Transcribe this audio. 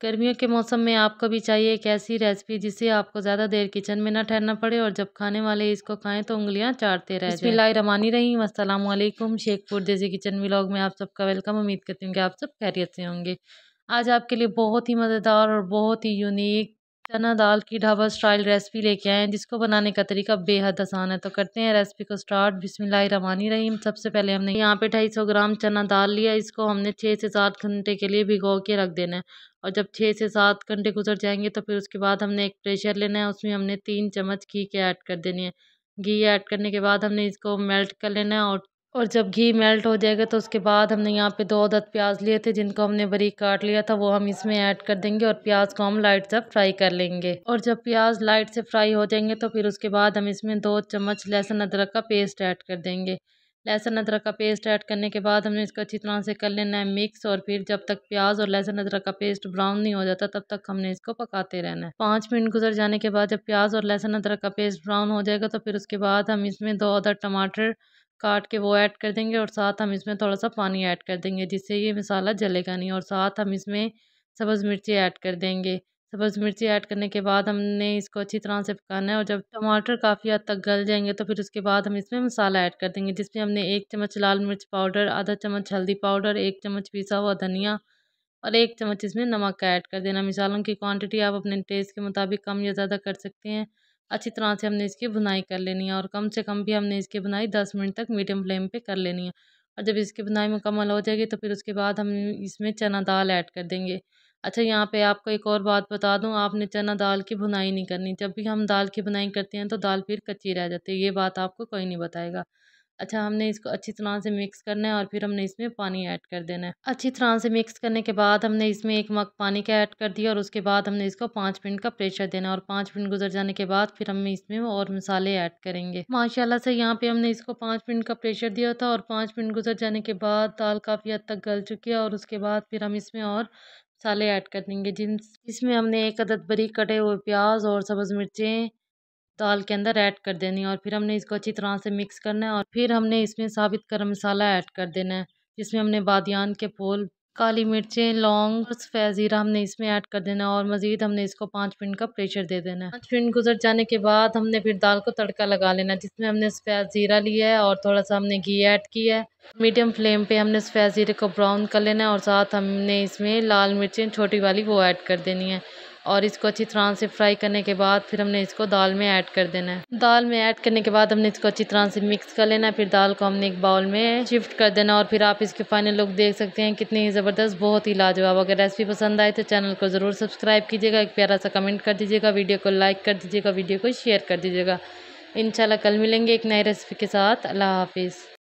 गर्मियों के मौसम में आपको भी चाहिए एक ऐसी रेसिपी जिससे आपको ज़्यादा देर किचन में ना ठहरना पड़े और जब खाने वाले इसको खाएं तो उंगलियां चाटते रह जाएं। बिस्मिल्लाहिर्रहमानिर्रहीम, अस्सलाम वालेकुम। शेख फूड देसी किचन व्लॉग में आप सबका वेलकम। उम्मीद करती हूँ कि आप सब खैरियत से होंगे। आज आपके लिए बहुत ही मज़ेदार और बहुत ही यूनिक चना दाल की ढाबा स्टाइल रेसिपी लेके आए हैं, जिसको बनाने का तरीका बेहद आसान है। तो करते हैं रेसिपी को स्टार्ट। बिस्मिल्लाहिर्रहमानिर्रहीम। सबसे पहले हमने यहाँ पे 250 ग्राम चना दाल लिया। इसको हमने 6 से 7 घंटे के लिए भिगो के रख देना है। और जब 6 से 7 घंटे गुजर जाएंगे तो फिर उसके बाद हमने एक प्रेशर लेना है। उसमें हमने 3 चम्मच घी के ऐड कर देनी है। घी ऐड करने के बाद हमने इसको मेल्ट कर लेना है। और जब घी मेल्ट हो जाएगा तो उसके बाद हमने यहाँ पे 2 अदद प्याज लिए थे, जिनको हमने बारीक काट लिया था, वो हम इसमें ऐड कर देंगे और प्याज को हम लाइट से फ्राई कर लेंगे। और जब प्याज लाइट से फ्राई हो जाएंगे तो फिर उसके बाद हम इसमें 2 चम्मच लहसुन अदरक का पेस्ट ऐड कर देंगे। लहसुन अदरक का पेस्ट ऐड करने के बाद हमने इसको अच्छी तरह से कर लेना है मिक्स। और फिर जब तक प्याज और लहसुन अदरक का पेस्ट ब्राउन नहीं हो जाता तब तक हमने इसको पकाते रहना है। 5 मिनट गुजर जाने के बाद जब प्याज और लहसुन अदरक का पेस्ट ब्राउन हो जाएगा तो फिर उसके बाद हम इसमें 2 अदद टमाटर काट के वो ऐड कर देंगे और साथ हम इसमें थोड़ा सा पानी ऐड कर देंगे, जिससे ये मसाला जलेगा नहीं। और साथ हम इसमें सब्ज़ मिर्ची ऐड कर देंगे। सब्ज़ मिर्ची ऐड करने के बाद हमने इसको अच्छी तरह से पकाना है। और जब टमाटर काफ़ी हद तक गल जाएंगे तो फिर उसके बाद हम इसमें मसाला ऐड कर देंगे, जिसमें हमने 1 चम्मच लाल मिर्च पाउडर, आधा चम्मच हल्दी पाउडर, 1 चम्मच पिसा हुआ धनिया और 1 चम्मच इसमें नमक का ऐड कर देना। मसालों की क्वांटिटी आप अपने टेस्ट के मुताबिक कम या ज़्यादा कर सकते हैं। अच्छी तरह से हमने इसकी भुनाई कर लेनी है और कम से कम भी हमने इसकी भुनाई 10 मिनट तक मीडियम फ्लेम पे कर लेनी है। और जब इसकी भुनाई मुकम्मल हो जाएगी तो फिर उसके बाद हम इसमें चना दाल ऐड कर देंगे। अच्छा, यहाँ पे आपको एक और बात बता दूँ, आपने चना दाल की भुनाई नहीं करनी। जब भी हम दाल की भुनाई करते हैं तो दाल फिर कच्ची रह जाती है, ये बात आपको कोई नहीं बताएगा। अच्छा, हमने इसको अच्छी तरह से मिक्स करना है और फिर हमने इसमें पानी ऐड कर देना है। अच्छी तरह से मिक्स करने के बाद हमने इसमें 1 मग पानी का ऐड कर दिया और उसके बाद हमने इसको 5 मिनट का प्रेशर देना है। और 5 मिनट गुजर जाने के बाद फिर हम इसमें और मसाले ऐड करेंगे। माशाल्लाह से यहाँ पे हमने इसको 5 मिनट का प्रेशर दिया था और 5 मिनट गुजर जाने के बाद दाल काफ़ी हद तक गल चुकी है। और उसके बाद फिर हम इसमें और मसाले ऐड कर देंगे, जिसमें हमने 1 अदद बारीक कटे हुए प्याज और सब्ज़ मिर्चें दाल के अंदर ऐड कर देनी है। और फिर हमने इसको अच्छी तरह से मिक्स करना है। और फिर हमने इसमें साबित गरम मसाला ऐड कर देना है, जिसमें हमने बादियान के फूल, काली मिर्चें, लौंग, सफ़ेद ज़ीरा हमने इसमें ऐड कर देना है। और मज़ीद हमने इसको 5 मिनट का प्रेशर दे देना है। 5 मिनट गुजर जाने के बाद हमने फिर दाल को तड़का लगा लेना है, जिसमें हमने सफ़ेद ज़ीरा लिया है और थोड़ा सा हमने घी ऐड किया है। मीडियम फ्लेम पे हमने सफ़ेद ज़ीरे को ब्राउन कर लेना है और साथ हमने इसमें लाल मिर्चें छोटी वाली वो ऐड कर देनी है। और इसको अच्छी तरह से फ्राई करने के बाद फिर हमने इसको दाल में ऐड कर देना है। दाल में ऐड करने के बाद हमने इसको अच्छी तरह से मिक्स कर लेना है। फिर दाल को हमने एक बाउल में शिफ्ट कर देना और फिर आप इसके फाइनल लुक देख सकते हैं, कितनी ज़बरदस्त, बहुत ही लाजवाब। अगर रेसिपी पसंद आए तो चैनल को ज़रूर सब्सक्राइब कीजिएगा, एक प्यारा सा कमेंट कर दीजिएगा, वीडियो को लाइक कर दीजिएगा, वीडियो को शेयर कर दीजिएगा। इंशाल्लाह कल मिलेंगे एक नई रेसिपी के साथ। अल्लाह हाफिज़।